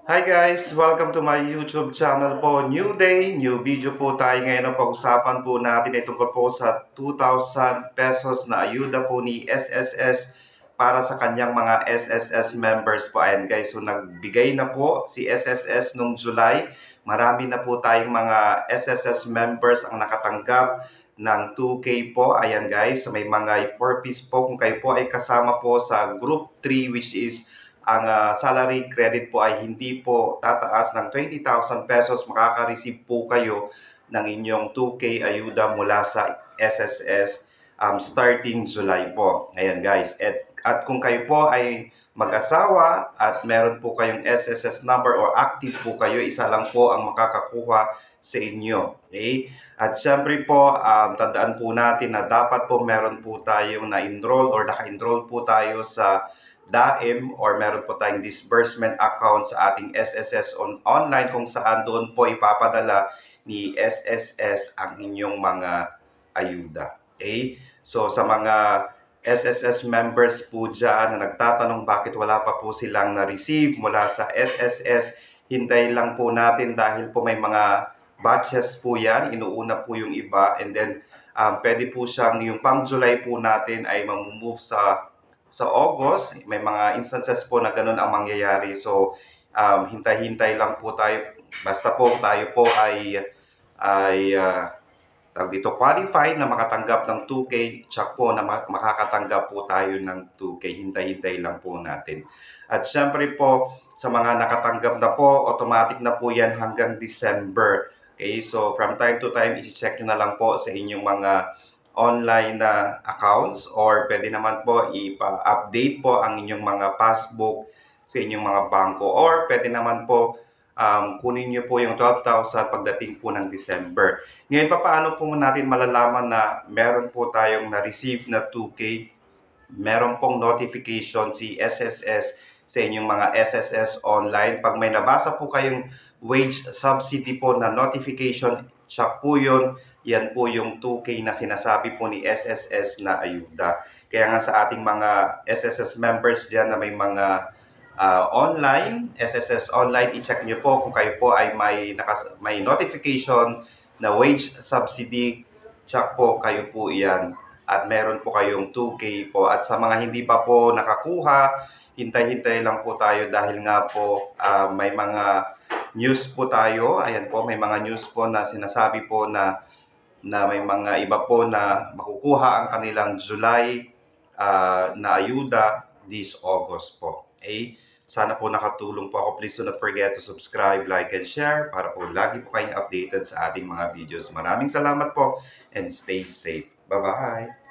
Hi guys! Welcome to my YouTube channel po. New day, new video po tayo ngayon. Pag-usapan po natin ay tungkol po sa 2,000 pesos na ayuda po ni SSS para sa kanyang mga SSS members po. Ayan guys, so nagbigay na po si SSS nung July. Marami na po tayong mga SSS members ang nakatanggap ng 2K po. Ayan guys, may mga 4-piece po kung kayo po ay kasama po sa Group 3 which is ang salary credit po ay hindi po tataas ng 20,000 pesos. Makaka-receive po kayo ng inyong 2K ayuda mula sa SSS starting July po. Ayan guys. At kung kayo po ay mag-asawa at meron po kayong SSS number or active po kayo, isa lang po ang makakakuha sa inyo. Okay? At syempre po, tandaan po natin na dapat po meron po tayong na-enroll or naka-enroll po tayo sa DAIM or meron po tayong disbursement account sa ating SSS online kung saan doon po ipapadala ni SSS ang inyong mga ayuda. Okay? So sa mga SSS members po dyan na nagtatanong bakit wala pa po silang na-receive mula sa SSS, hintayin lang po natin dahil po may mga batches po yan, inuuna po yung iba, and then pwede po siyang, yung pang July po natin ay mamove sa August. May mga instances po na ganun ang mangyayari. So, hintay-hintay lang po tayo. Basta po tayo po ay tawag dito, qualified na makatanggap ng 2K, tsak po na makakatanggap po tayo ng 2K. Hintay-hintay lang po natin. At syempre po, sa mga nakatanggap na po, automatic na po yan hanggang December. Okay, so from time to time, i-check nyo na lang po sa inyong mga online na accounts or pwede naman po ipa-update po ang inyong mga passbook sa inyong mga bangko or pwede naman po kunin nyo po yung 12,000 pagdating po ng December. Ngayon, paano po natin malalaman na meron po tayong na-receive na 2K? Meron pong notification si SSS sa inyong mga SSS online. Pag may nabasa po kayong wage subsidy po na notification, siya po yun. Yan po yung 2K na sinasabi po ni SSS na ayuda. Kaya nga sa ating mga SSS members dyan na may mga online, SSS online, i-check nyo po kung kayo po ay may notification na wage subsidy, check po kayo po yan at meron po kayong 2K po. At sa mga hindi pa po nakakuha, hintay-hintay lang po tayo dahil nga po may mga news po tayo. Ayan po, may mga news po na sinasabi po na may mga iba po na makukuha ang kanilang July na ayuda this August po. Okay? Sana po nakatulong po ako. Please do not forget to subscribe, like, and share para po lagi po kayong updated sa ating mga videos. Maraming salamat po and stay safe. Bye-bye!